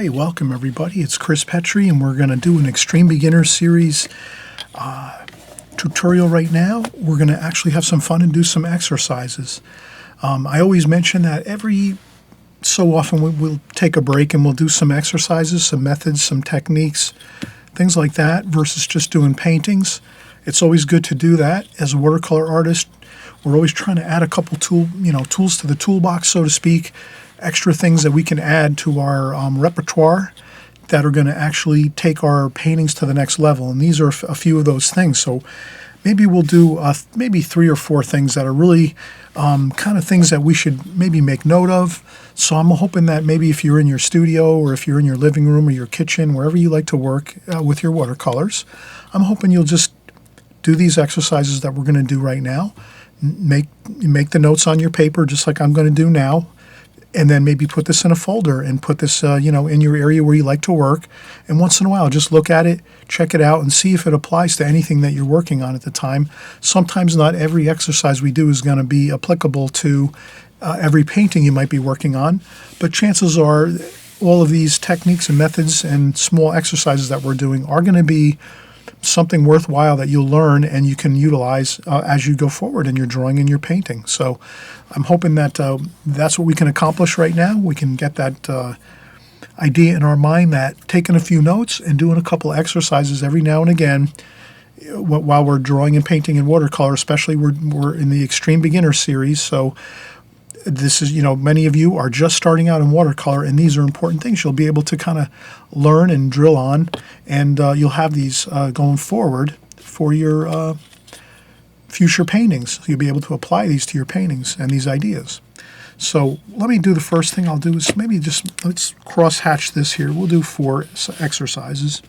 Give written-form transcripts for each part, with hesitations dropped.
Okay, welcome everybody. It's Chris Petri, and we're going to do an Extreme Beginner Series tutorial right now. We're going to actually have some fun and do some exercises. I always mention that every so often we'll take a break and we'll do some exercises, some methods, some techniques, things like that, versus just doing paintings. It's always good to do that. As a watercolor artist, we're always trying to add a couple tools to the toolbox, so to speak, extra things that we can add to our repertoire that are going to actually take our paintings to the next level. And these are a few of those things. So maybe we'll do maybe 3 or 4 things that are really kind of things that we should maybe make note of. So I'm hoping that maybe if you're in your studio or if you're in your living room or your kitchen, wherever you like to work with your watercolors, I'm hoping you'll just do these exercises that we're going to do right now. Make the notes on your paper just like I'm going to do now. And then maybe put this in a folder and put this, in your area where you like to work. And once in a while, just look at it, check it out, and see if it applies to anything that you're working on at the time. Sometimes not every exercise we do is going to be applicable to every painting you might be working on. But chances are all of these techniques and methods and small exercises that we're doing are going to be something worthwhile that you'll learn and you can utilize as you go forward in your drawing and your painting. So I'm hoping that that's what we can accomplish right now. We can get that idea in our mind that taking a few notes and doing a couple exercises every now and again while we're drawing and painting in watercolor, especially we're in the Extreme Beginner series. So this is, many of you are just starting out in watercolor, and these are important things you'll be able to kind of learn and drill on, and you'll have these going forward for your future paintings. So you'll be able to apply these to your paintings and these ideas. So let me do the first thing I'll do is maybe let's cross-hatch this here. We'll do 4 exercises,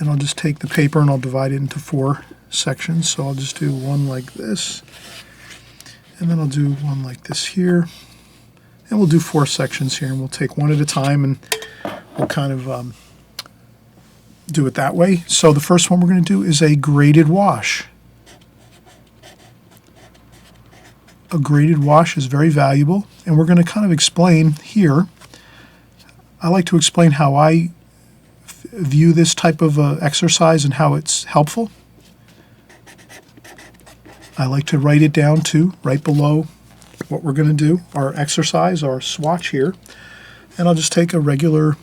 and I'll just take the paper and I'll divide it into 4 sections. So I'll just do one like this. And then I'll do one like this here. And we'll do 4 sections here, and we'll take one at a time, and we'll kind of do it that way. So the first one we're going to do is a graded wash. A graded wash is very valuable, and we're going to kind of explain here. I like to explain how I view this type of exercise and how it's helpful. I like to write it down too, right below what we're going to do, our exercise, our swatch here. And I'll just take a regular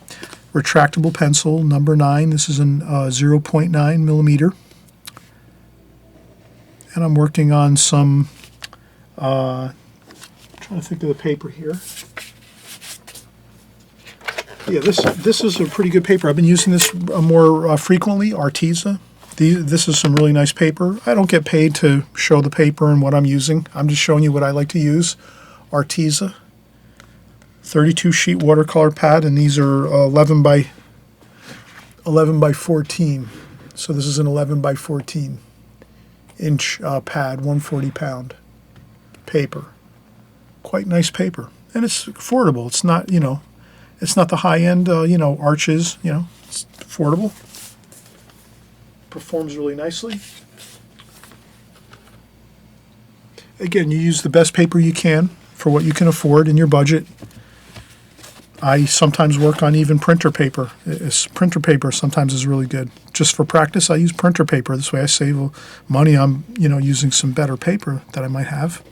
retractable pencil, number 9. This is an 0.9 millimeter. And I'm working on some, trying to think of the paper here. Yeah, this is a pretty good paper. I've been using this more frequently, Arteza. This is some really nice paper. I don't get paid to show the paper and what I'm using. I'm just showing you what I like to use. Arteza 32 sheet watercolor pad, and these are 11 by 14. So this is an 11 by 14 inch pad, 140 pound paper. Quite nice paper, and it's affordable. It's not it's not the high end Arches. It's affordable. Performs really nicely. Again, you use the best paper you can for what you can afford in your budget. I sometimes work on even printer paper. Printer paper sometimes is really good. Just for practice, I use printer paper. This way I save money on using some better paper that I might have.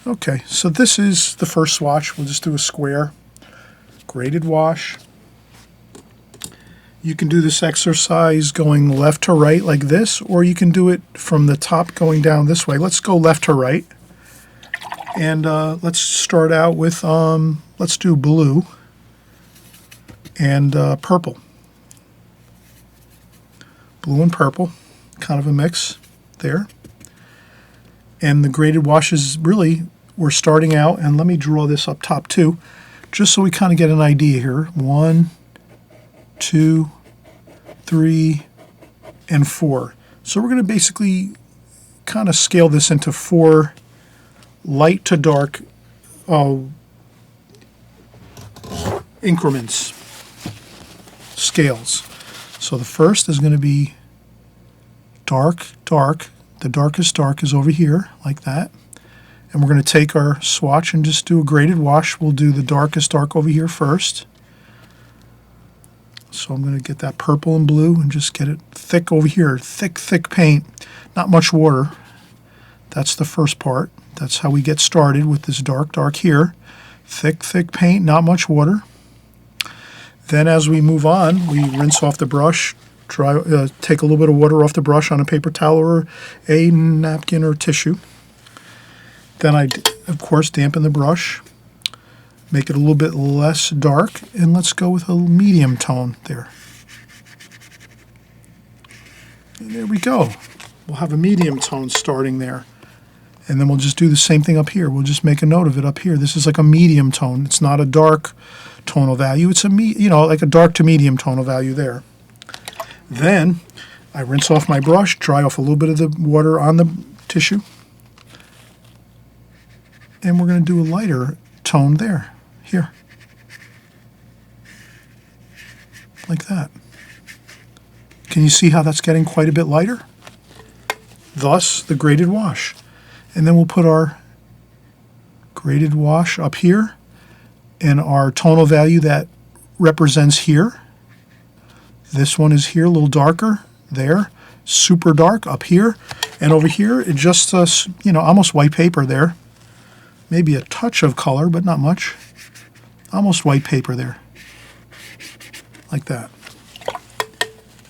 Okay, so this is the first swatch. We'll just do a square graded wash. You can do this exercise going left to right like this, or you can do it from the top going down this way. Let's go left to right. And let's start out with, let's do blue and purple. Blue and purple, kind of a mix there. And the graded washes, really, we're starting out, and let me draw this up top too, just so we kind of get an idea here. 1, 2, 3, and 4. So we're going to basically kind of scale this into 4 light to dark increments, scales. So the first is going to be dark, dark. The darkest dark is over here, like that. And we're going to take our swatch and just do a graded wash. We'll do the darkest dark over here first. So I'm going to get that purple and blue and just get it thick over here. Thick paint, not much water. That's the first part. That's how we get started with this dark here. Thick paint, not much water. Then as we move on, we rinse off the brush, take a little bit of water off the brush on a paper towel or a napkin or tissue. Then I, of course, dampen the brush, make it a little bit less dark, and let's go with a medium tone there. And there we go. We'll have a medium tone starting there. And then we'll just do the same thing up here. We'll just make a note of it up here. This is like a medium tone. It's not a dark tonal value. It's like a dark to medium tonal value there. Then I rinse off my brush, dry off a little bit of the water on the tissue. And we're going to do a lighter tone there, here. Like that. Can you see how that's getting quite a bit lighter? Thus, the graded wash. And then we'll put our graded wash up here and our tonal value that represents here. This one is here, a little darker, there, super dark up here. And over here, it just, almost white paper there. Maybe a touch of color, but not much. Almost white paper there, like that.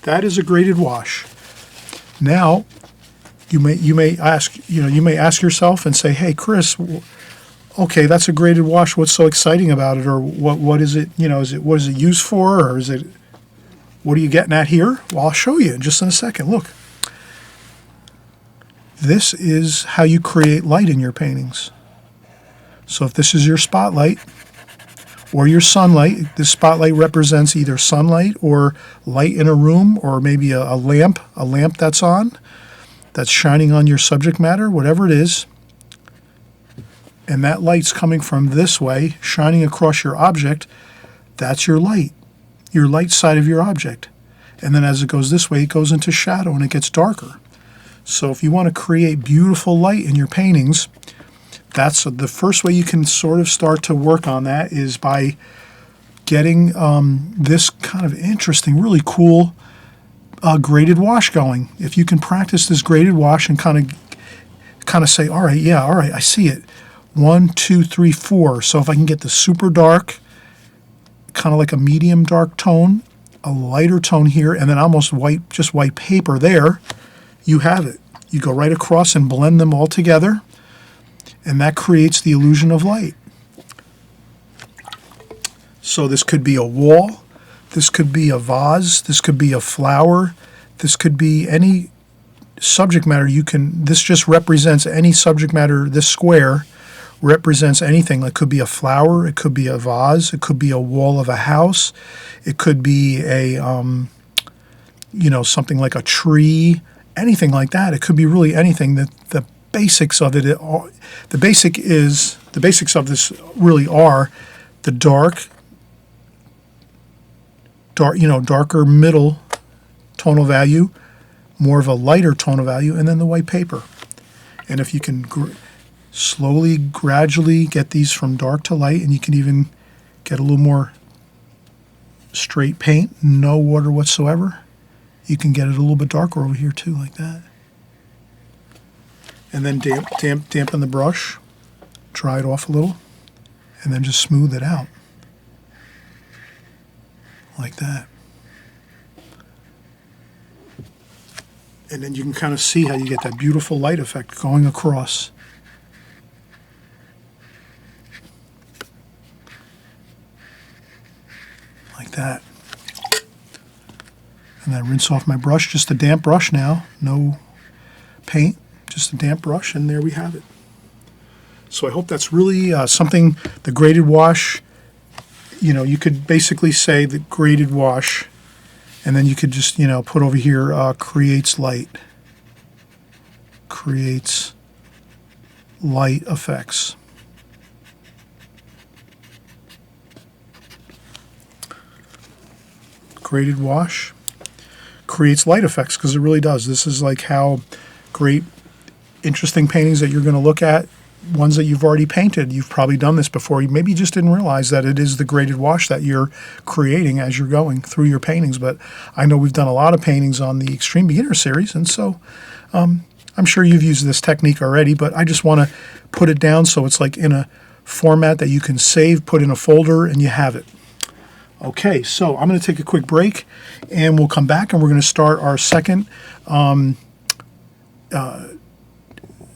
That is a graded wash. Now, you may ask yourself and say, "Hey, Chris, okay, that's a graded wash. What's so exciting about it, or what is it? What is it used for, or is it? What are you getting at here?" Well, I'll show you just in a second. Look, this is how you create light in your paintings. So if this is your spotlight or your sunlight, this spotlight represents either sunlight or light in a room, or maybe a lamp that's on, that's shining on your subject matter, whatever it is. And that light's coming from this way, shining across your object. That's your light side of your object. And then as it goes this way, it goes into shadow and it gets darker. So if you want to create beautiful light in your paintings, that's the first way you can sort of start to work on that, is by getting this kind of interesting, really cool graded wash going. If you can practice this graded wash and kind of say, all right, I see it. 1, 2, 3, 4. So if I can get the super dark, kind of like a medium dark tone, a lighter tone here, and then almost white, just white paper there, you have it. You go right across and blend them all together, and that creates the illusion of light. So this could be a wall, this could be a vase, this could be a flower, this could be any subject matter this just represents any subject matter. This square represents anything. It could be a flower, it could be a vase, it could be a wall of a house, it could be a something like a tree, anything like that. It could be really anything. The basics of it, the basics of this really are the darker middle tonal value, more of a lighter tonal value, and then the white paper. And if you can slowly, gradually get these from dark to light, and you can even get a little more straight paint, no water whatsoever, you can get it a little bit darker over here too, like that. And then dampen the brush, dry it off a little, and then just smooth it out, like that. And then you can kind of see how you get that beautiful light effect going across. Like that. And then rinse off my brush, just a damp brush now, no paint, just a damp brush, and there we have it. So I hope that's really something, the graded wash, you could basically say the graded wash, and then you could just, put over here, creates light effects. Graded wash creates light effects, because it really does. This is like how great, interesting paintings that you're going to look at ones that you've already painted. You've probably done this before. Maybe you just didn't realize that it is the graded wash that you're creating as you're going through your paintings. But I know we've done a lot of paintings on the Extreme Beginner series, and so I'm sure you've used this technique already, but I just want to put it down so it's like in a format that you can save, put in a folder, and you have it. Okay, so I'm going to take a quick break, and we'll come back, and we're going to start our second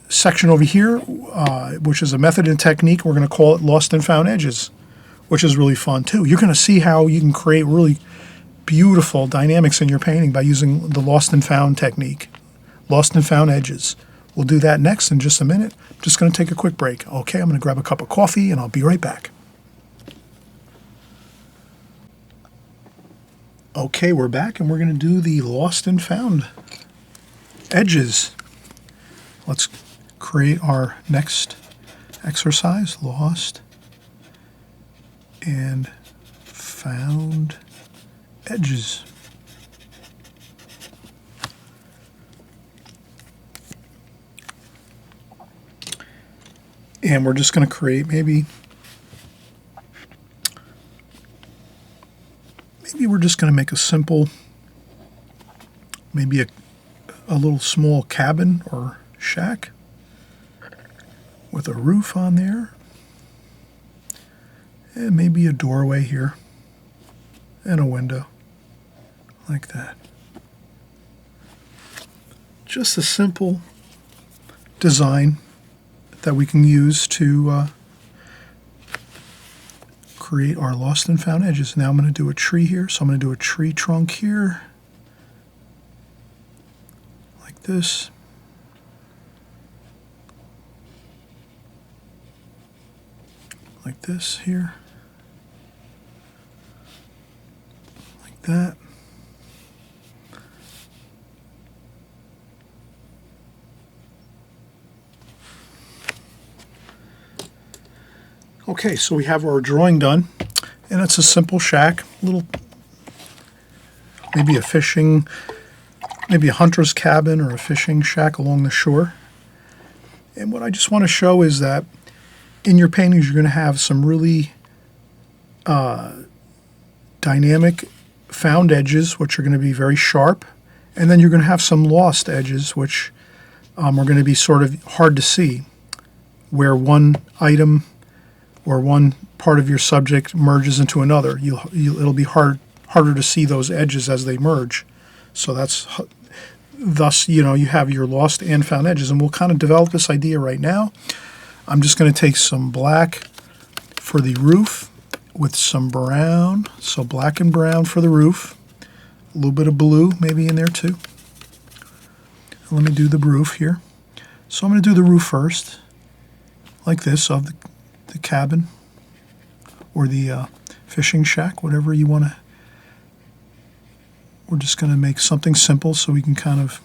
section over here, which is a method and technique. We're going to call it Lost and Found Edges, which is really fun too. You're going to see how you can create really beautiful dynamics in your painting by using the Lost and Found technique. Lost and Found Edges. We'll do that next in just a minute. I'm just going to take a quick break. Okay, I'm going to grab a cup of coffee, and I'll be right back. Okay, we're back, and we're going to do the Lost and Found Edges. Let's create our next exercise, Lost and Found Edges. And we're just going to create maybe we're just going to make a simple, maybe a little small cabin or shack with a roof on there, and maybe a doorway here and a window like that. Just a simple design that we can use to create our Lost and Found Edges. Now I'm going to do a tree here, so I'm going to do a tree trunk here like this. Like this here, like that. Okay, so we have our drawing done, and it's a simple shack, little, maybe a hunter's cabin or a fishing shack along the shore. And what I just want to show is that in your paintings, you're going to have some really dynamic found edges, which are going to be very sharp. And then you're going to have some lost edges, which are going to be sort of hard to see, where one item or one part of your subject merges into another. It'll be harder to see those edges as they merge. So thus, you have your lost and found edges. And we'll kind of develop this idea right now. I'm just going to take some black for the roof with some brown. So black and brown for the roof. A little bit of blue maybe in there too. Let me do the roof here. So I'm going to do the roof first, like this, of the cabin or the fishing shack, whatever you want to. We're just going to make something simple so we can kind of,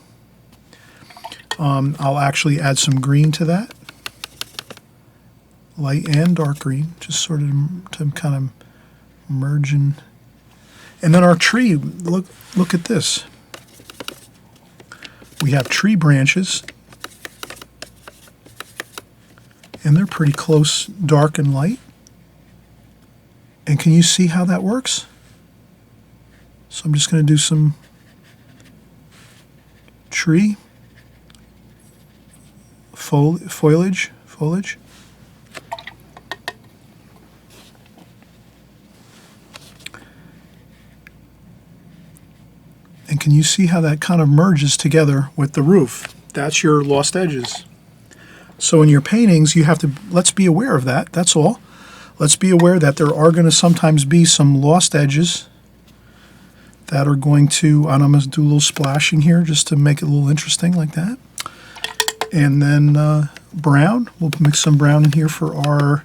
I'll actually add some green to that. Light and dark green, just sort of to kind of merge in. And then our tree, look at this. We have tree branches, and they're pretty close, dark and light. And can you see how that works? So I'm just going to do some tree foliage. And can you see how that kind of merges together with the roof? That's your lost edges. So in your paintings, you have to, let's be aware of that, that's all. Let's be aware that there are going to sometimes be some lost edges that are going to, and I'm going to do a little splashing here just to make it a little interesting like that. And then brown, we'll mix some brown in here for our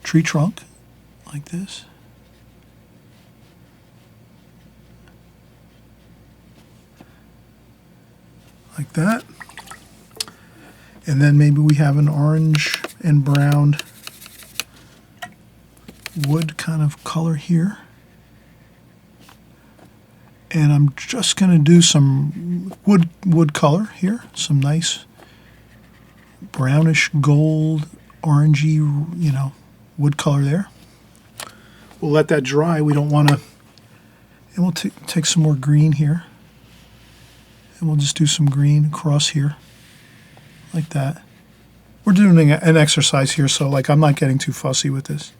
tree trunk, like this. Like that. And then maybe we have an orange and brown wood kind of color here. And I'm just going to do some wood color here, some nice brownish gold, orangey, wood color there. We'll let that dry. We don't want to, and we'll take some more green here. And we'll just do some green across here, like that. We're doing an exercise here, so I'm not getting too fussy with this.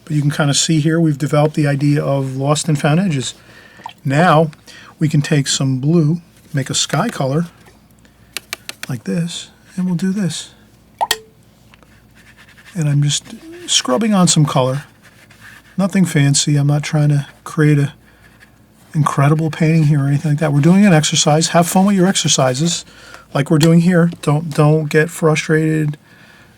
But you can kind of see here we've developed the idea of lost and found edges. Now we can take some blue, make a sky color like this, and we'll do this. And I'm just scrubbing on some color. Nothing fancy. I'm not trying to create an incredible painting here or anything like that. We're doing an exercise. Have fun with your exercises like we're doing here. Don't get frustrated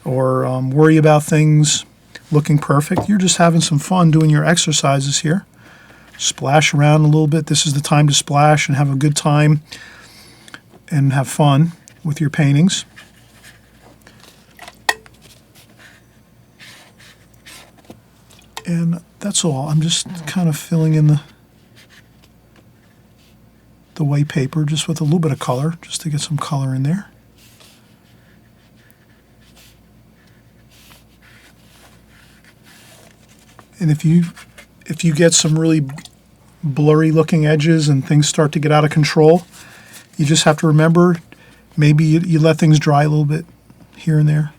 or worry about things looking perfect. You're just having some fun doing your exercises here. Splash around a little bit. This is the time to splash and have a good time and have fun with your paintings. And that's all. I'm just kind of filling in the white paper just with a little bit of color, just to get some color in there. And if you get some really blurry looking edges and things start to get out of control, you just have to remember, maybe you let things dry a little bit here and there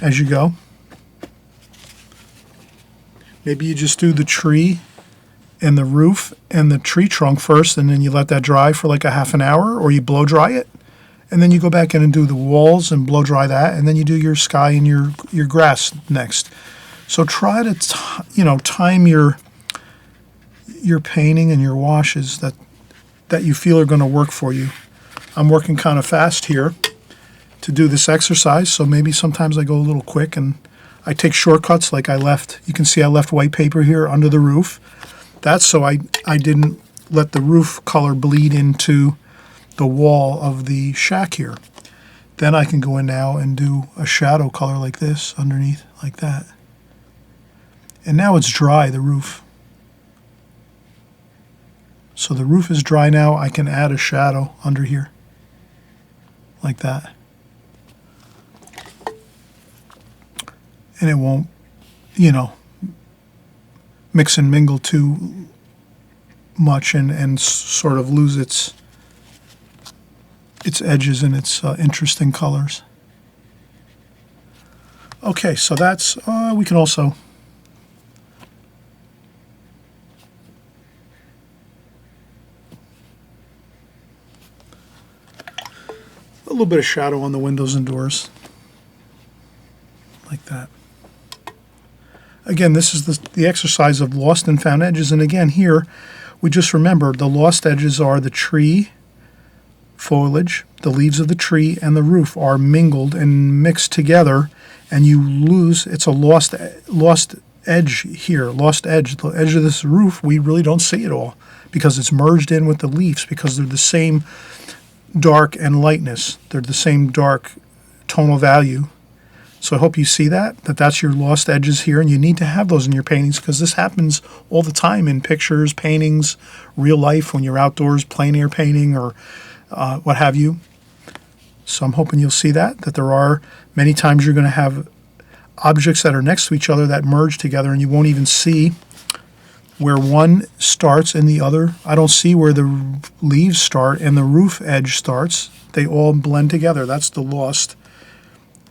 as you go. Maybe you just do the tree and the roof and the tree trunk first, and then you let that dry for like a half an hour, or you blow dry it, and then you go back in and do the walls and blow dry that, and then you do your sky and your grass next. So try to time your painting and your washes that you feel are going to work for you. I'm working kind of fast here to do this exercise, so maybe sometimes I go a little quick and I take shortcuts like you can see I left white paper here under the roof. That's so I didn't let the roof color bleed into the wall of the shack here. Then I can go in now and do a shadow color like this underneath, like that. And now it's dry, the roof. So the roof is dry now. I can add a shadow under here, like that. And it won't, mix and mingle too much and sort of lose its edges and its interesting colors. Okay, so that's, we can also a little bit of shadow on the windows and doors, like that. Again, this is the exercise of lost and found edges. And again, here, we just remember the lost edges are the tree foliage, the leaves of the tree, and the roof are mingled and mixed together, and you lose, it's a lost edge here, lost edge. The edge of this roof, we really don't see it all because it's merged in with the leaves because they're the same dark and lightness. They're the same dark tonal value. So I hope you see that's your lost edges here, and you need to have those in your paintings because this happens all the time in pictures, paintings, real life, when you're outdoors, plein air painting or what have you. So I'm hoping you'll see that there are many times you're going to have objects that are next to each other that merge together, and you won't even see where one starts and the other. I don't see where the leaves start and the roof edge starts. They all blend together. That's the lost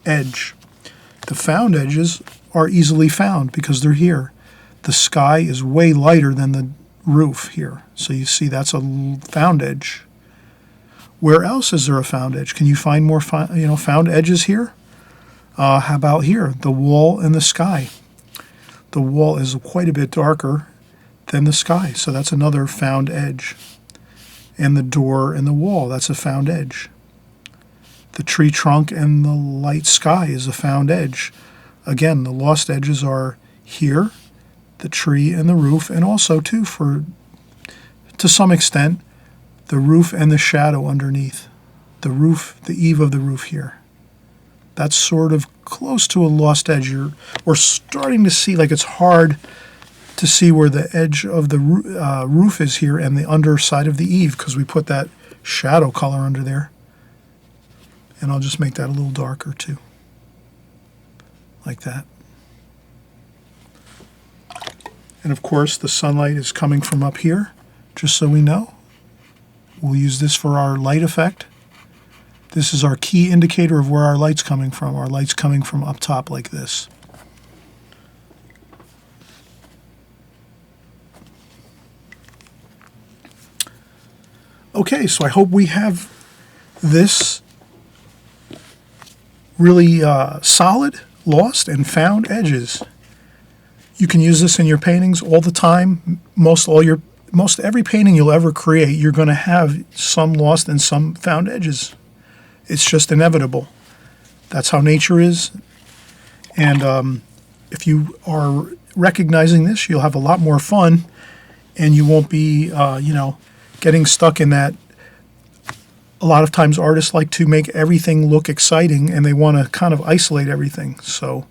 edge. The found edges are easily found because they're here. The sky is way lighter than the roof here. So you see that's a found edge. Where else is there a found edge? Can you find more found edges here? How about here? The wall and the sky. The wall is quite a bit darker than the sky, so that's another found edge. And the door and the wall, that's a found edge. The tree trunk and the light sky is a found edge. Again, the lost edges are here, the tree and the roof, and also, too, to some extent, the roof and the shadow underneath. The roof, the eave of the roof here. That's sort of close to a lost edge. We're starting to see, like, it's hard to to see where the edge of the roof is here and the underside of the eave, because we put that shadow color under there. And I'll just make that a little darker too, like that. And of course the sunlight is coming from up here, just so we know. We'll use this for our light effect. This is our key indicator of where our light's coming from. Our light's coming from up top like this. Okay, so I hope we have this really solid, lost, and found edges. You can use this in your paintings all the time. Most every painting you'll ever create, you're going to have some lost and some found edges. It's just inevitable. That's how nature is. And if you are recognizing this, you'll have a lot more fun, and you won't be, getting stuck in that. A lot of times artists like to make everything look exciting, and they want to kind of isolate everything. So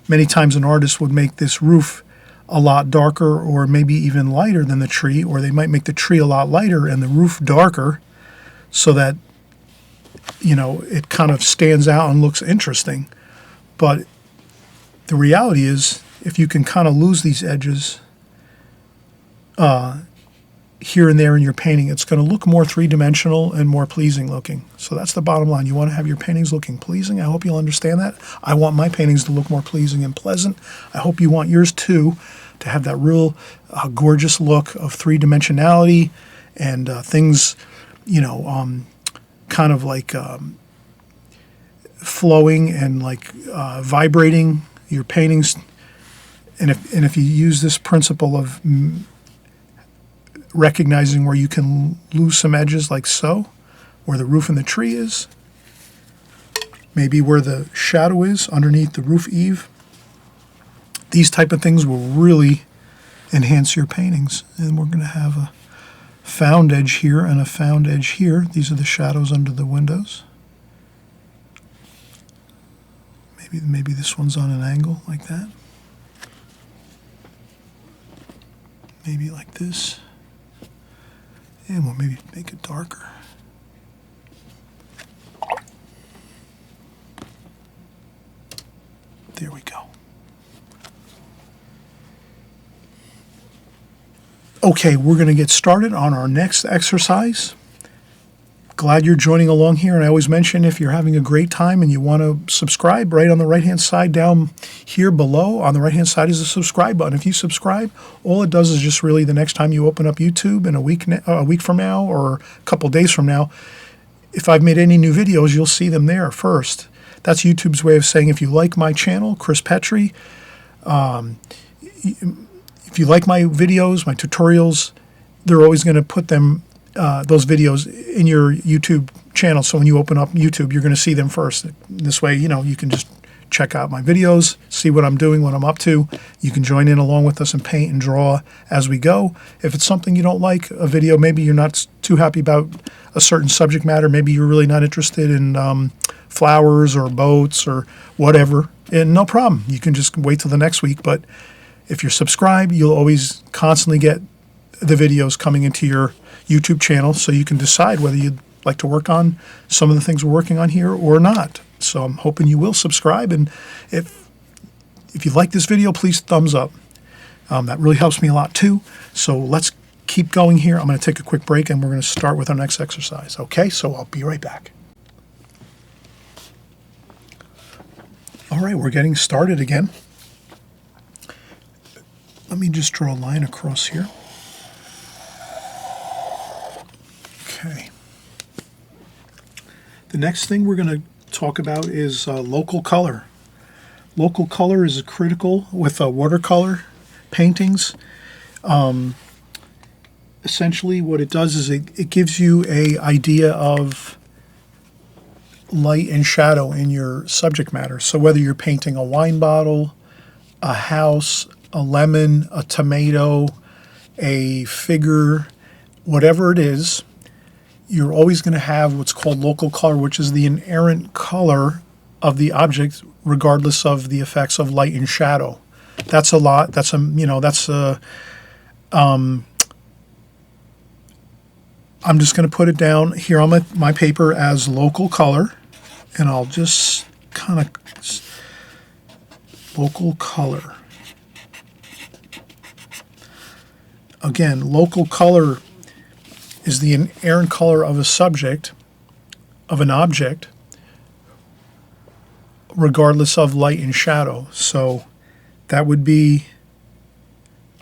many times an artist would make this roof a lot darker or maybe even lighter than the tree, or they might make the tree a lot lighter and the roof darker so that, it kind of stands out and looks interesting. But the reality is, if you can kind of lose these edges here and there in your painting, it's going to look more three-dimensional and more pleasing looking. So that's the bottom line. You want to have your paintings looking pleasing. I hope you'll understand that. I want my paintings to look more pleasing and pleasant. I hope you want yours too, to have that real gorgeous look of three-dimensionality and things, kind of like flowing and like vibrating your paintings. And if you use this principle of recognizing where you can lose some edges, like so, where the roof and the tree is, maybe where the shadow is underneath the roof eave, these type of things will really enhance your paintings. And we're going to have a found edge here and a found edge here. These are the shadows under the windows. Maybe this one's on an angle like that. Maybe like this. And we'll maybe make it darker. There we go. Okay, we're going to get started on our next exercise. Glad you're joining along here. And I always mention, if you're having a great time and you want to subscribe, right on the right-hand side down here below, on the right-hand side is a subscribe button. If you subscribe, all it does is just really the next time you open up YouTube in a week from now or a couple days from now, if I've made any new videos, you'll see them there first. That's YouTube's way of saying, if you like my channel, Chris Petri, if you like my videos, my tutorials, they're always going to put them, those videos in your YouTube channel. So when you open up YouTube, you're going to see them first. This way, you can just check out my videos, see what I'm doing, what I'm up to. You can join in along with us and paint and draw as we go. If it's something you don't like, a video, maybe you're not too happy about a certain subject matter, maybe you're really not interested in flowers or boats or whatever, and no problem. You can just wait till the next week. But if you're subscribed, you'll always constantly get the videos coming into your YouTube channel, so you can decide whether you'd like to work on some of the things we're working on here or not. So I'm hoping you will subscribe, and if you like this video, please thumbs up. That really helps me a lot too. So let's keep going here. I'm going to take a quick break, and we're going to start with our next exercise. Okay, so I'll be right back. All right, we're getting started again. Let me just draw a line across here. Okay. The next thing we're going to talk about is local color. Local color is critical with watercolor paintings. Essentially what it does is it gives you an idea of light and shadow in your subject matter. So whether you're painting a wine bottle, a house, a lemon, a tomato, a figure, whatever it is, you're always going to have what's called local color, which is the inherent color of the object, regardless of the effects of light and shadow. That's a lot. That's I'm just going to put it down here on my paper as local color, and I'll just kind of local color. Again, local color is the inherent color of a subject, of an object, regardless of light and shadow. So that would be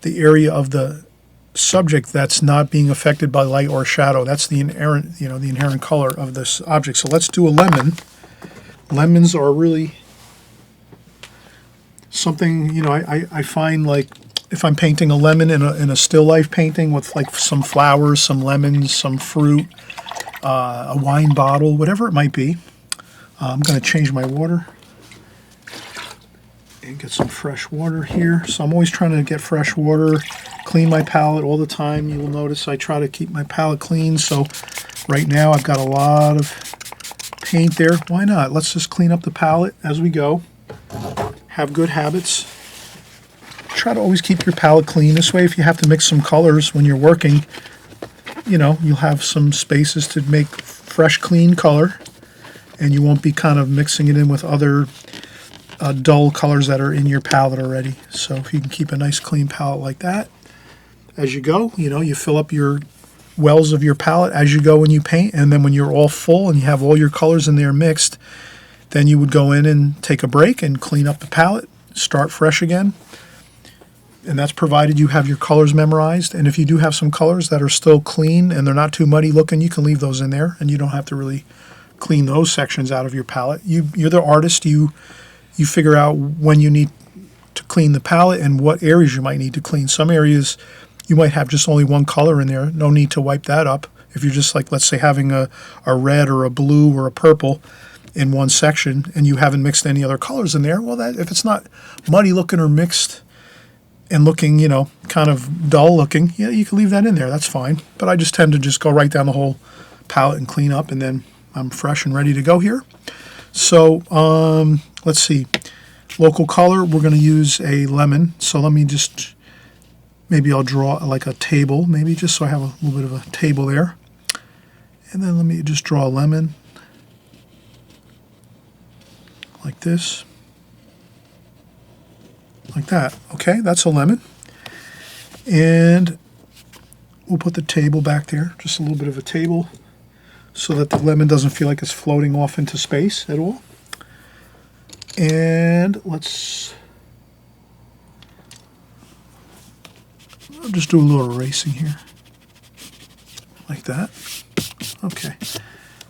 the area of the subject that's not being affected by light or shadow. That's the inherent, the inherent color of this object. So let's do a lemon. Lemons are really something, I find, like if I'm painting a lemon in a still life painting with like some flowers, some lemons, some fruit, a wine bottle, whatever it might be. I'm going to change my water and get some fresh water here. So I'm always trying to get fresh water, clean my palette all the time. You will notice I try to keep my palette clean. So right now I've got a lot of paint there. Why not? Let's just clean up the palette as we go. Have good habits. Try to always keep your palette clean. This way, if you have to mix some colors when you're working, you'll have some spaces to make fresh, clean color, and you won't be kind of mixing it in with other dull colors that are in your palette already. So if you can keep a nice clean palette like that as you go, you fill up your wells of your palette as you go when you paint, and then when you're all full and you have all your colors in there mixed, then you would go in and take a break and clean up the palette, start fresh again. And that's provided you have your colors memorized. And if you do have some colors that are still clean and they're not too muddy looking, you can leave those in there, and you don't have to really clean those sections out of your palette. You're the artist. You figure out when you need to clean the palette and what areas you might need to clean. Some areas you might have just only one color in there. No need to wipe that up. If you're just like, let's say, having a red or a blue or a purple in one section and you haven't mixed any other colors in there, well, that if it's not muddy looking or mixed and looking, kind of dull looking, yeah, you can leave that in there. That's fine. But I just tend to just go right down the whole palette and clean up, and then I'm fresh and ready to go here. So let's see. Local color, we're going to use a lemon. So let me just, maybe I'll draw like a table, maybe just so I have a little bit of a table there. And then let me just draw a lemon like this. Like that. Okay, that's a lemon. And we'll put the table back there, just a little bit of a table, so that the lemon doesn't feel like it's floating off into space at all. And I'll just do a little erasing here. Like that. Okay.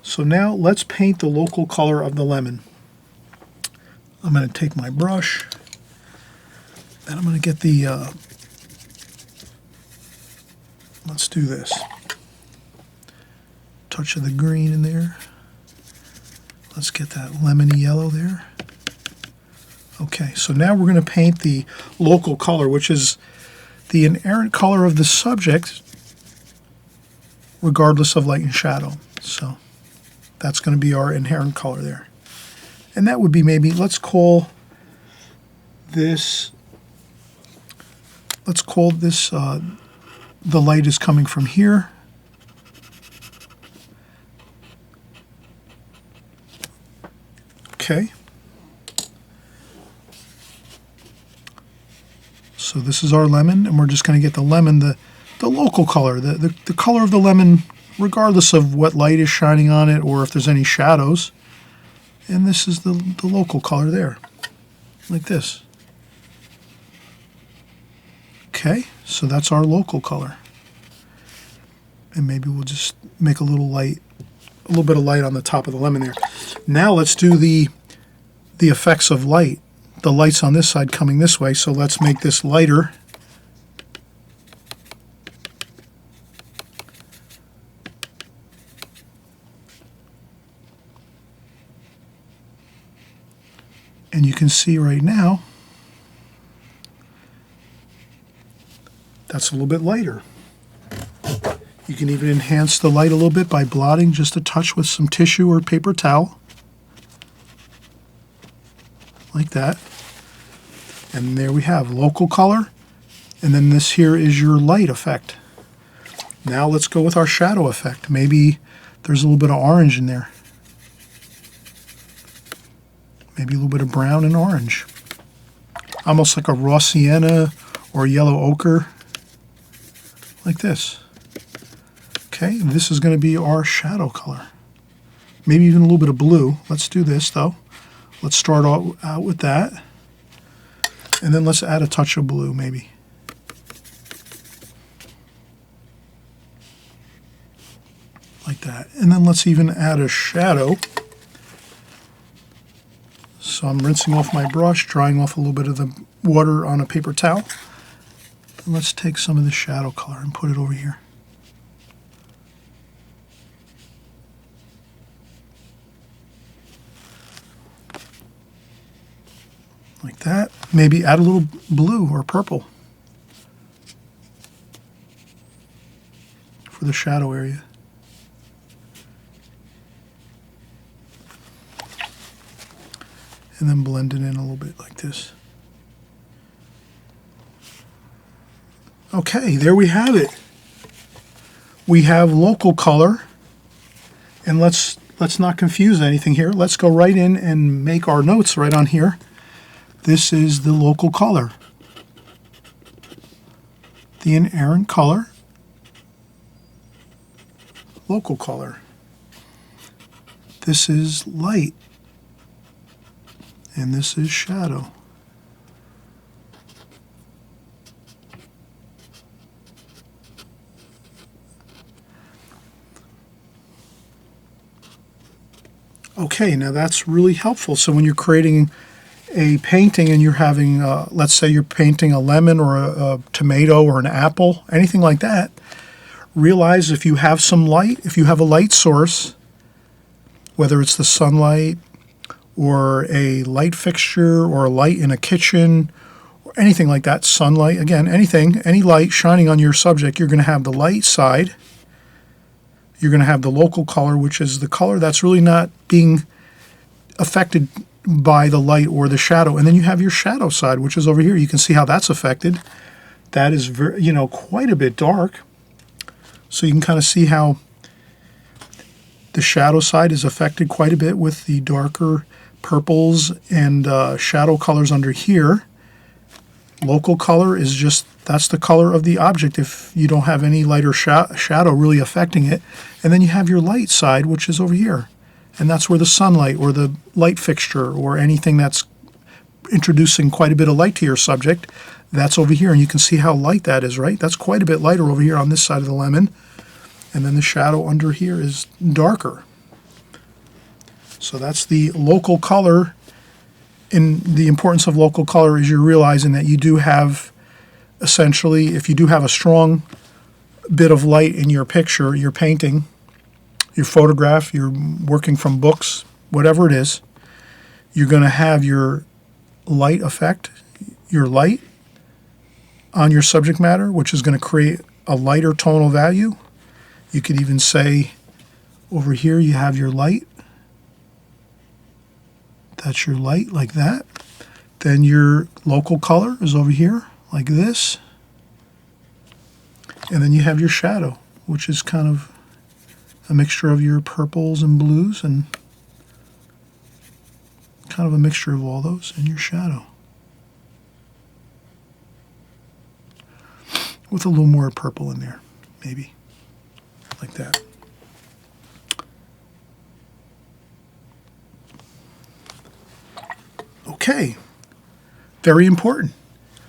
So now let's paint the local color of the lemon. I'm going to take my brush, and I'm going to get the, let's do this. Touch of the green in there. Let's get that lemony yellow there. Okay, so now we're going to paint the local color, which is the inherent color of the subject, regardless of light and shadow. So that's going to be our inherent color there. And that would be, maybe, let's call this, the light is coming from here. Okay. So this is our lemon, and we're just going to get the lemon, the local color, the color of the lemon, regardless of what light is shining on it or if there's any shadows. And this is the local color there, like this. Okay, so that's our local color. And maybe we'll just make a little bit of light on the top of the lemon there. Now let's do the effects of light. The light's on this side coming this way, so let's make this lighter. And you can see right now, that's a little bit lighter. You can even enhance the light a little bit by blotting just a touch with some tissue or paper towel. Like that. And there we have local color. And then this here is your light effect. Now let's go with our shadow effect. Maybe there's a little bit of orange in there. Maybe a little bit of brown and orange. Almost like a raw sienna or yellow ochre. Like this. Okay, this is going to be our shadow color. Maybe even a little bit of blue. Let's do this though. Let's start out with that. And then let's add a touch of blue maybe. Like that. And then let's even add a shadow. So I'm rinsing off my brush, drying off a little bit of the water on a paper towel. And let's take some of the shadow color and put it over here. Like that. Maybe add a little blue or purple for the shadow area. And then blend it in a little bit like this. Okay, there we have it. We have local color. And let's not confuse anything here. Let's go right in and make our notes right on here. This is the local color. The inerrant color. Local color. This is light. And this is shadow. Okay, now that's really helpful. So when you're creating a painting and you're having, let's say you're painting a lemon or a tomato or an apple, anything like that, realize if you have some light, if you have a light source, whether it's the sunlight, or a light fixture, or a light in a kitchen, or anything like that, sunlight, again, anything, any light shining on your subject, you're going to have the light side. You're going to have the local color, which is the color that's really not being affected by the light or the shadow. And then you have your shadow side, which is over here. You can see how that's affected. That is very, quite a bit dark. So you can kind of see how the shadow side is affected quite a bit with the darker purples and shadow colors under here. Local color is just, that's the color of the object if you don't have any light or shadow really affecting it. And then you have your light side, which is over here. And that's where the sunlight or the light fixture or anything that's introducing quite a bit of light to your subject, that's over here. And you can see how light that is, right? That's quite a bit lighter over here on this side of the lemon. And then the shadow under here is darker. So that's the local color. And the importance of local color is you're realizing that you do have, essentially, if you do have a strong bit of light in your picture, your painting, your photograph, you're working from books, whatever it is, you're going to have your light effect, your light on your subject matter, which is going to create a lighter tonal value. You could even say over here you have your light. That's your light, like that. Then your local color is over here, like this. And then you have your shadow, which is kind of a mixture of your purples and blues and kind of a mixture of all those in your shadow. With a little more purple in there, maybe, like that. Okay, very important.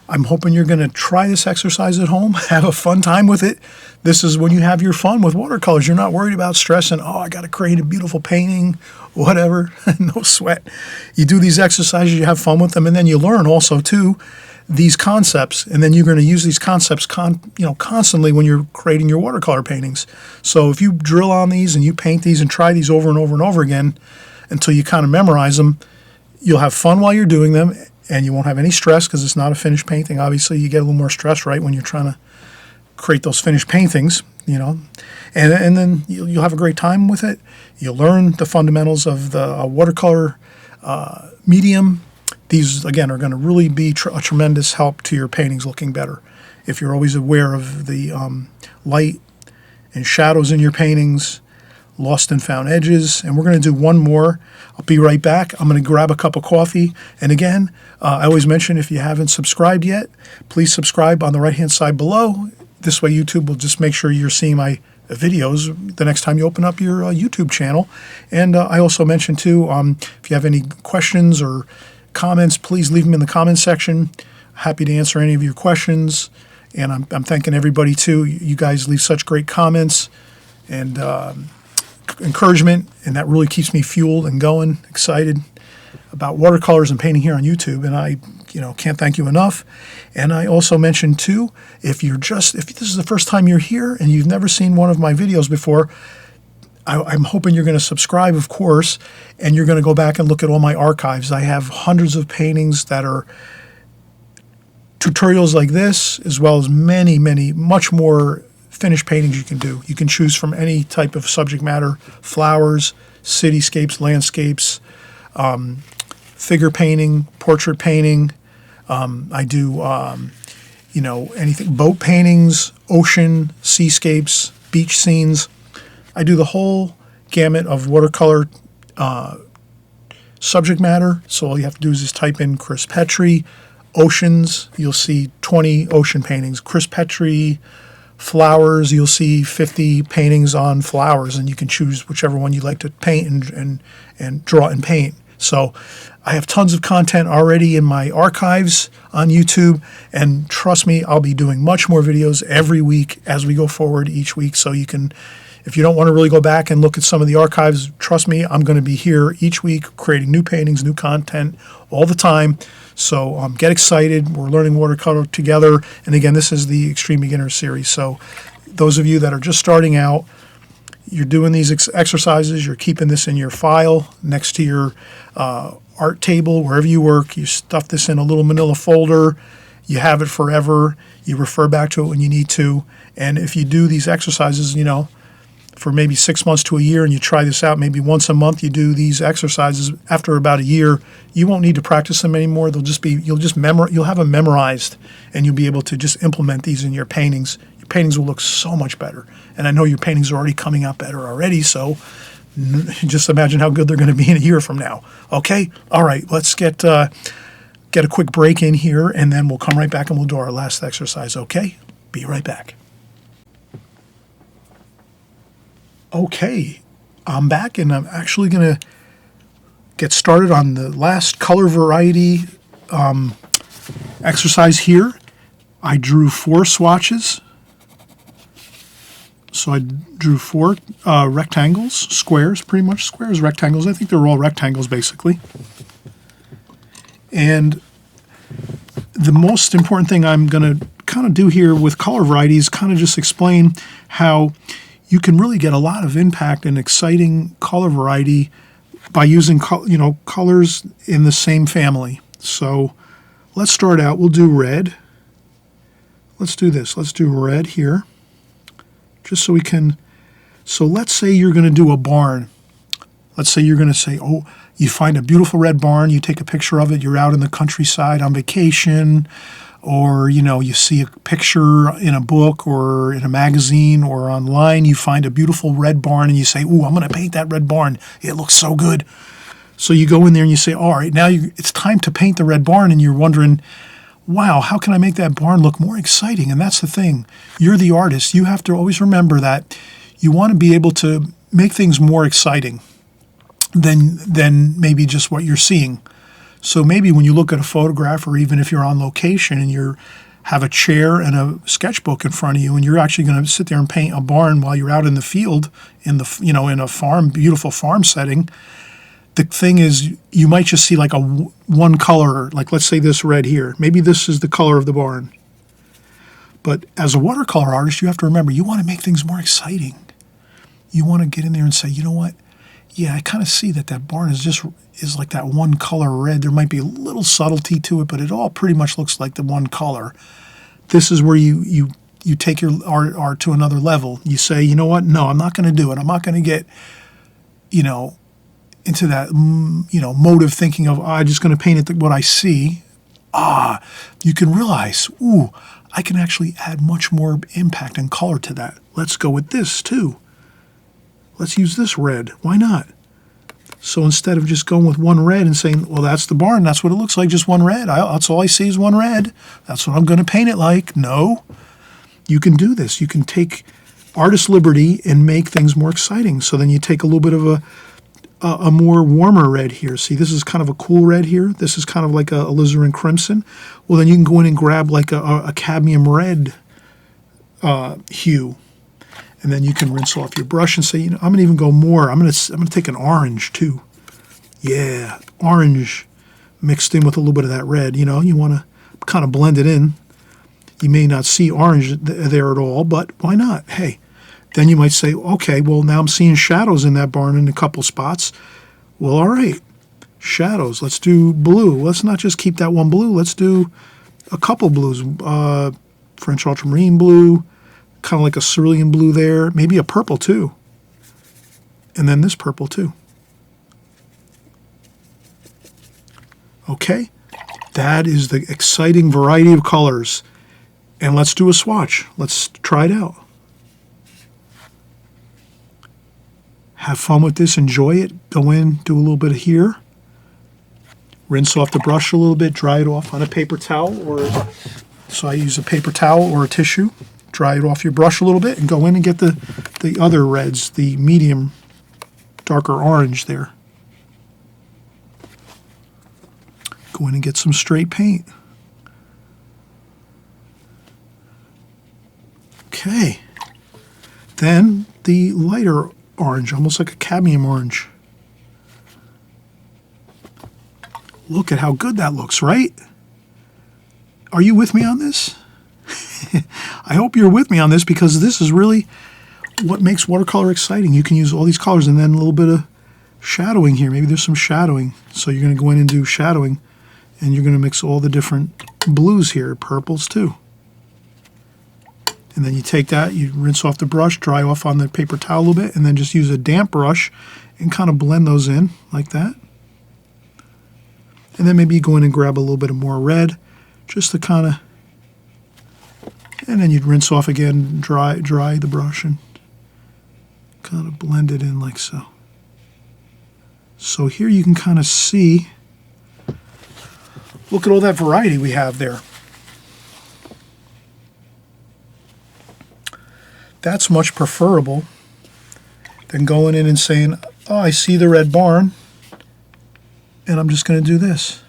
I'm hoping you're going to try this exercise at home, have a fun time with it. This is when you have your fun with watercolors. You're not worried about stressing, oh, I got to create a beautiful painting, whatever, no sweat. You do these exercises, you have fun with them, and then you learn also, too, these concepts, and then you're going to use these concepts constantly when you're creating your watercolor paintings. So if you drill on these and you paint these and try these over and over and over again until you kind of memorize them, you'll have fun while you're doing them, and you won't have any stress because it's not a finished painting. Obviously, you get a little more stress, right, when you're trying to create those finished paintings, and then you'll have a great time with it. You'll learn the fundamentals of the watercolor medium, these, again, are going to really be a tremendous help to your paintings looking better. If you're always aware of the light and shadows in your paintings, lost and found edges. And we're going to do one more. I'll be right back. I'm going to grab a cup of coffee. And again, I always mention, if you haven't subscribed yet, please subscribe on the right-hand side below. This way YouTube will just make sure you're seeing my videos the next time you open up your YouTube channel. And I also mentioned too, if you have any questions or comments, please leave them in the comments section. Happy to answer any of your questions. And I'm thanking everybody too. You guys leave such great comments and encouragement, and that really keeps me fueled and going, excited about watercolors and painting here on YouTube. And I can't thank you enough. And I also mentioned too, if this is the first time you're here and you've never seen one of my videos before, I'm hoping you're going to subscribe, of course, and you're going to go back and look at all my archives. I have hundreds of paintings that are tutorials like this, as well as many, much more finished paintings you can do. You can choose from any type of subject matter: flowers, cityscapes, landscapes, figure painting, portrait painting. I do, anything, boat paintings, ocean, seascapes, beach scenes. I do the whole gamut of watercolor subject matter. So all you have to do is just type in Chris Petri, oceans. You'll see 20 ocean paintings. Chris Petri, flowers. You'll see 50 paintings on flowers, and you can choose whichever one you like to paint and draw and paint. So I have tons of content already in my archives on YouTube, and trust me, I'll be doing much more videos every week as we go forward each week. So you can, if you don't want to really go back and look at some of the archives, trust me, I'm going to be here each week creating new paintings, new content all the time. So get excited. We're learning watercolor together. And again, this is the Extreme Beginner series. So those of you that are just starting out, you're doing these exercises, you're keeping this in your file next to your art table, wherever you work. You stuff this in a little manila folder. You have it forever. You refer back to it when you need to. And if you do these exercises, for maybe 6 months to a year, and you try this out, maybe once a month you do these exercises, after about a year, you won't need to practice them anymore. You'll have them memorized, and you'll be able to just implement these in your paintings. Your paintings will look so much better. And I know your paintings are already coming out better already, so just imagine how good they're going to be in a year from now. Okay? All right, let's get a quick break in here, and then we'll come right back and we'll do our last exercise. Okay? Be right back. Okay, I'm back, and I'm actually going to get started on the last color variety exercise here. I drew 4 swatches. So I drew 4 rectangles, squares, pretty much squares, rectangles. I think they're all rectangles, basically. And the most important thing I'm going to kind of do here with color varieties, kind of just explain how you can really get a lot of impact and exciting color variety by using colors in the same family. So let's start out. We'll do red. Let's do this. Let's do red here, just so we can. So let's say you're going to do a barn. Let's say you're going to say, oh, you find a beautiful red barn. You take a picture of it. You're out in the countryside on vacation. Or, you see a picture in a book or in a magazine or online. You find a beautiful red barn and you say, ooh, I'm going to paint that red barn. It looks so good. So you go in there and you say, all right, now it's time to paint the red barn. And you're wondering, wow, how can I make that barn look more exciting? And that's the thing. You're the artist. You have to always remember that you want to be able to make things more exciting than maybe just what you're seeing. So maybe when you look at a photograph, or even if you're on location and you have a chair and a sketchbook in front of you, and you're actually going to sit there and paint a barn while you're out in the field in a farm, beautiful farm setting. The thing is, you might just see like one color, like let's say this red here. Maybe this is the color of the barn. But as a watercolor artist, you have to remember, you want to make things more exciting. You want to get in there and say, you know what? Yeah, I kind of see that barn is like that one color red. There might be a little subtlety to it, but it all pretty much looks like the one color. This is where you take your art to another level. You say, you know what? No, I'm not going to do it. I'm not going to get, into that, mode of thinking of, I'm just going to paint it what I see, you can realize, ooh, I can actually add much more impact and color to that. Let's go with this too. Let's use this red. Why not? So instead of just going with one red and saying, well, that's the barn, that's what it looks like, just one red. That's all I see is one red. That's what I'm going to paint it like. No, you can do this. You can take artist liberty and make things more exciting. So then you take a little bit of a more warmer red here. See, this is kind of a cool red here. This is kind of like a alizarin crimson. Well, then you can go in and grab like a cadmium red hue. And then you can rinse off your brush and say, I'm going to even go more. I'm going to take an orange too. Yeah, orange mixed in with a little bit of that red. You want to kind of blend it in. You may not see orange there at all, but why not? Hey, then you might say, okay, well, now I'm seeing shadows in that barn in a couple spots. Well, all right, shadows. Let's do blue. Let's not just keep that one blue. Let's do a couple blues. French ultramarine blue, kind of like a cerulean blue there, maybe a purple too. And then this purple too. Okay, that is the exciting variety of colors. And let's do a swatch. Let's try it out. Have fun with this, enjoy it. Go in, do a little bit of here. Rinse off the brush a little bit, dry it off on a paper towel, so I use a paper towel or a tissue. Dry it off your brush a little bit and go in and get the other reds, the medium, darker orange there. Go in and get some straight paint. Okay. Then the lighter orange, almost like a cadmium orange. Look at how good that looks, right? Are you with me on this? I hope you're with me on this, because this is really what makes watercolor exciting. You can use all these colors and then a little bit of shadowing here. Maybe there's some shadowing. So you're going to go in and do shadowing, and you're going to mix all the different blues here, purples too. And then you take that, you rinse off the brush, dry off on the paper towel a little bit, and then just use a damp brush and kind of blend those in like that. And then maybe you go in and grab a little bit of more red, just to kind of, and then you'd rinse off again, dry the brush and kind of blend it in like so. So here you can kind of see, look at all that variety we have there. That's much preferable than going in and saying, oh, I see the red barn, and I'm just going to do this.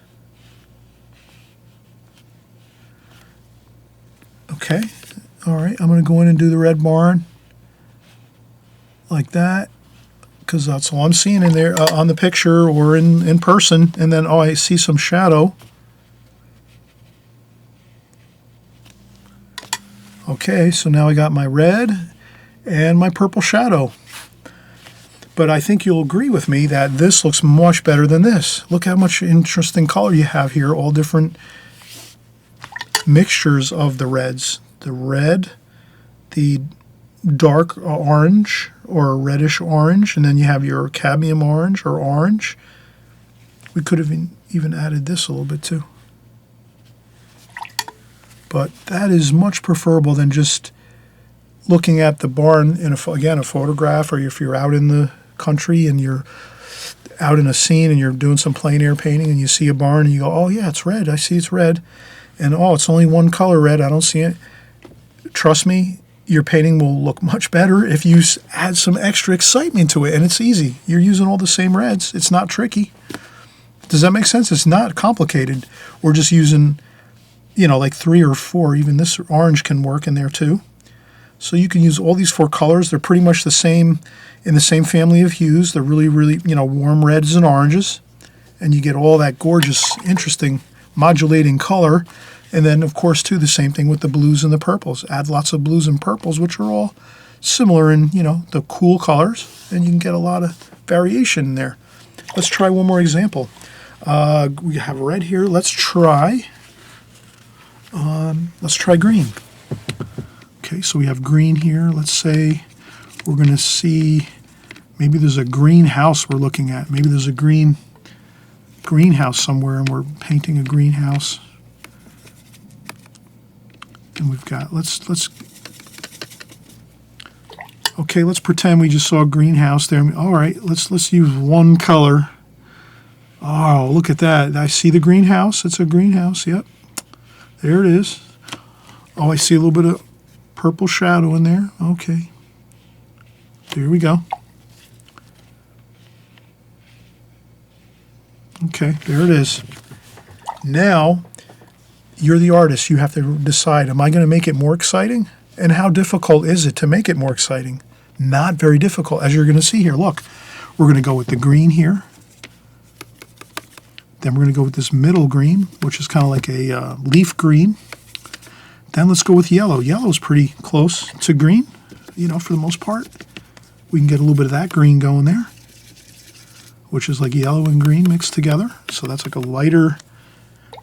Okay, all right, I'm going to go in and do the red barn like that, because that's all I'm seeing in there on the picture or in person. And then, oh, I see some shadow. Okay, so now I got my red and my purple shadow. But I think you'll agree with me that this looks much better than this. Look how much interesting color you have here, all different mixtures of the reds. The red, the dark orange or reddish orange, and then you have your cadmium orange or orange. We could have even added this a little bit too. But that is much preferable than just looking at the barn in a photograph, or if you're out in the country and you're out in a scene and you're doing some plein air painting and you see a barn and you go, oh yeah, it's red, I see it's red. And oh, it's only one color red, I don't see it. Trust me, your painting will look much better if you add some extra excitement to it, and it's easy. You're using all the same reds. It's not tricky. Does that make sense? It's not complicated. We're just using, like 3 or 4. Even this orange can work in there too. So you can use all these 4 colors. They're pretty much the same, in the same family of hues. They're really, really, warm reds and oranges. And you get all that gorgeous, interesting, modulating color. And then, of course, too, the same thing with the blues and the purples. Add lots of blues and purples, which are all similar in, the cool colors. And you can get a lot of variation in there. Let's try one more example. We have red here. Let's try green. Okay, so we have green here. Let's say we're going to see Maybe there's a greenhouse we're looking at. Maybe there's a greenhouse somewhere and we're painting a greenhouse. And we've got, okay, let's pretend we just saw a greenhouse there. All right, let's use one color. Oh, look at that. I see the greenhouse. It's a greenhouse, yep. There it is. Oh, I see a little bit of purple shadow in there. Okay. There we go. Okay, there it is. Now, you're the artist. You have to decide, am I going to make it more exciting? And how difficult is it to make it more exciting? Not very difficult, as you're going to see here. Look, we're going to go with the green here. Then we're going to go with this middle green, which is kind of like a leaf green. Then let's go with yellow. Yellow's pretty close to green, you know, for the most part. We can get a little bit of that green going there, which is like yellow and green mixed together. So that's like a lighter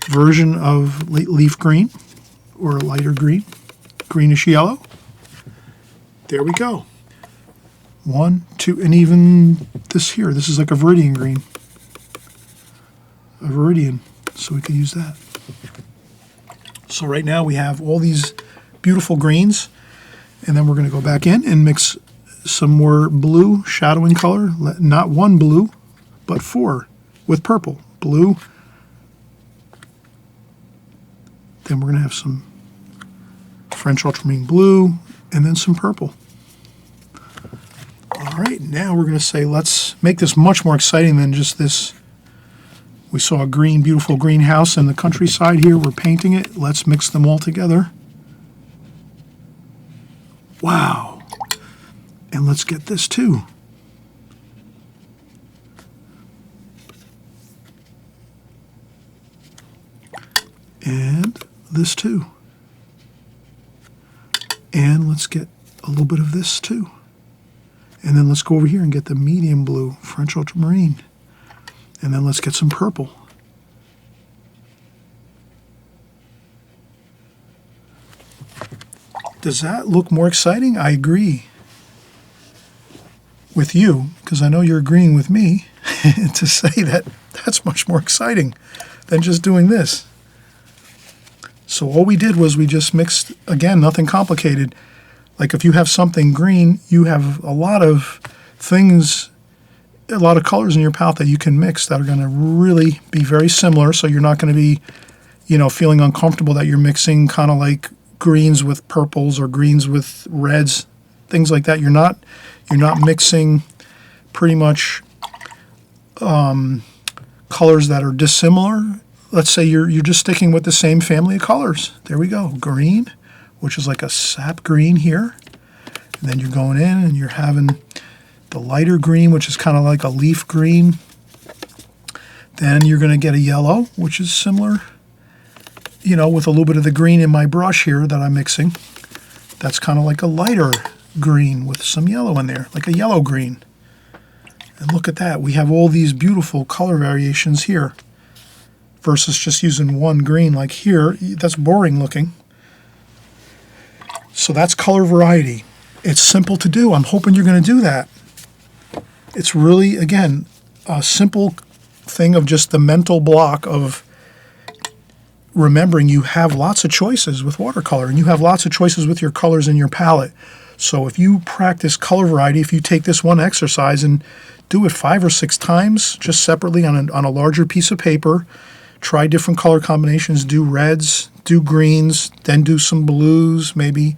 version of leaf green, or a lighter green, greenish yellow. There we go. 1, 2, and even this here. This is like a viridian green. A viridian, so we could use that. So right now we have all these beautiful greens, and then we're going to go back in and mix some more blue shadowing color. Not one blue, but 4 with purple. Blue. Then we're going to have some French ultramarine blue, and then some purple. All right, now we're going to say, let's make this much more exciting than just this. We saw a green, beautiful greenhouse in the countryside here. We're painting it. Let's mix them all together. Wow. And let's get this too. And this too. And let's get a little bit of this too. And then let's go over here and get the medium blue, French ultramarine. And then let's get some purple. Does that look more exciting? I agree with you, because I know you're agreeing with me, to say that that's much more exciting than just doing this. So all we did was we just mixed, again, nothing complicated. Like if you have something green, you have a lot of things, a lot of colors in your palette that you can mix that are going to really be very similar. So you're not going to be, you know, feeling uncomfortable that you're mixing kind of like greens with purples or greens with reds, things like that. You're not mixing pretty much colors that are dissimilar. Let's say you're just sticking with the same family of colors. There we go. Green, which is like a sap green here. And then you're going in and you're having the lighter green, which is kind of like a leaf green. Then you're going to get a yellow, which is similar, you know, with a little bit of the green in my brush here that I'm mixing. That's kind of like a lighter green with some yellow in there, like a yellow green. And look at that. We have all these beautiful color variations here versus just using one green like here. That's boring looking. So that's color variety. It's simple to do. I'm hoping you're going to do that. It's really, again, a simple thing of just the mental block of remembering you have lots of choices with watercolor, and you have lots of choices with your colors in your palette. So if you practice color variety, if you take this one exercise and do it 5 or 6 times, just separately on a larger piece of paper, try different color combinations, do reds, do greens, then do some blues, maybe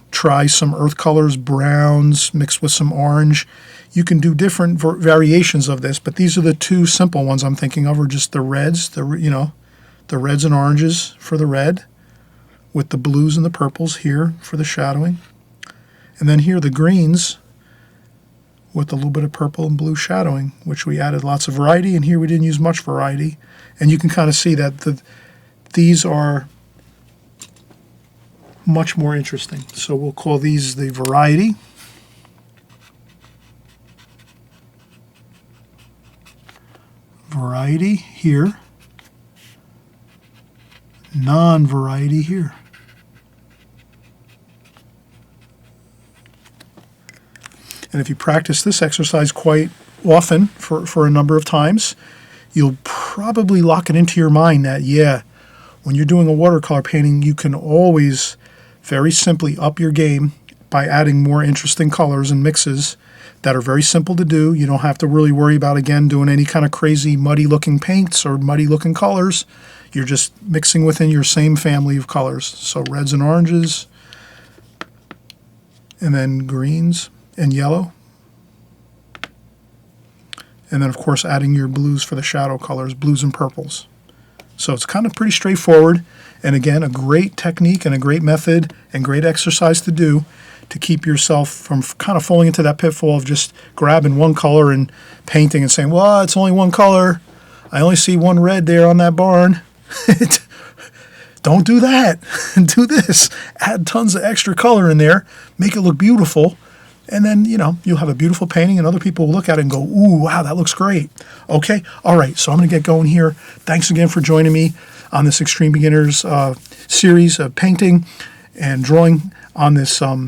try some earth colors, browns, mixed with some orange. You can do different variations of this, but these are the 2 simple ones I'm thinking of, are just the reds, the reds and oranges for the red, with the blues and the purples here for the shadowing. And then here the greens with a little bit of purple and blue shadowing, which we added lots of variety, and here we didn't use much variety. And you can kind of see that these are much more interesting. So we'll call these the variety. Variety here. Non-variety here. And if you practice this exercise quite often for a number of times, you'll probably lock it into your mind that, yeah, when you're doing a watercolor painting, you can always very simply up your game by adding more interesting colors and mixes that are very simple to do. You don't have to really worry about, again, doing any kind of crazy muddy looking paints or muddy looking colors. You're just mixing within your same family of colors. So reds and oranges, and then greens and yellow. And then, of course, adding your blues for the shadow colors, blues and purples. So it's kind of pretty straightforward. And again, a great technique and a great method and great exercise to do to keep yourself from kind of falling into that pitfall of just grabbing one color and painting and saying, well, it's only one color. I only see one red there on that barn. Don't do that. Do this. Add tons of extra color in there. Make it look beautiful. And then, you'll have a beautiful painting and other people will look at it and go, ooh, wow, that looks great. Okay. All right. So I'm going to get going here. Thanks again for joining me on this Extreme Beginners series of painting and drawing on this fun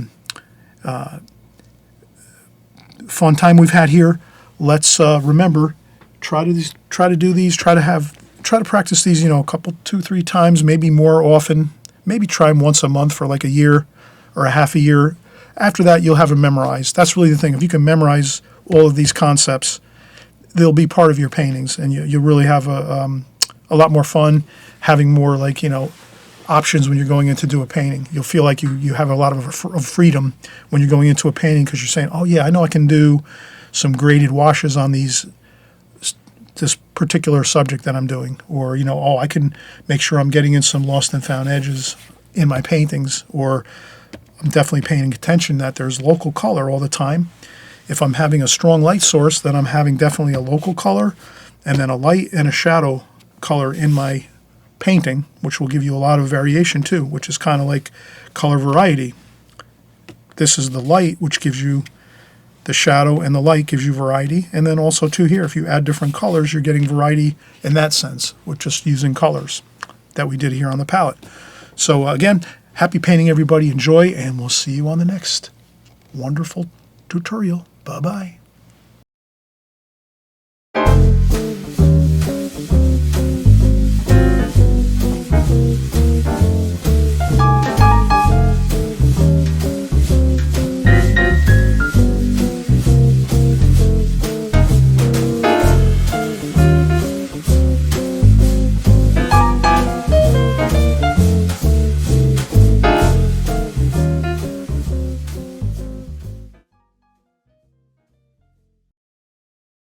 time we've had here. Let's remember, try to practice these, a couple, 2-3 times, maybe more often. Maybe try them once a month for like a year or a half a year. After that, you'll have them memorized. That's really the thing. If you can memorize all of these concepts, they'll be part of your paintings, and you'll really have a lot more fun having more options when you're going in to do a painting. You'll feel like you have a lot of freedom when you're going into a painting because you're saying, oh yeah, I know I can do some graded washes on this particular subject that I'm doing, or I can make sure I'm getting in some lost and found edges in my paintings, or I'm definitely paying attention that there's local color all the time. If I'm having a strong light source, then I'm having definitely a local color and then a light and a shadow color in my painting, which will give you a lot of variation too, which is kind of like color variety. This is the light, which gives you the shadow, and the light gives you variety. And then also too here, if you add different colors, you're getting variety in that sense, with just using colors that we did here on the palette. So again, happy painting, everybody. Enjoy, and we'll see you on the next wonderful tutorial. Bye-bye.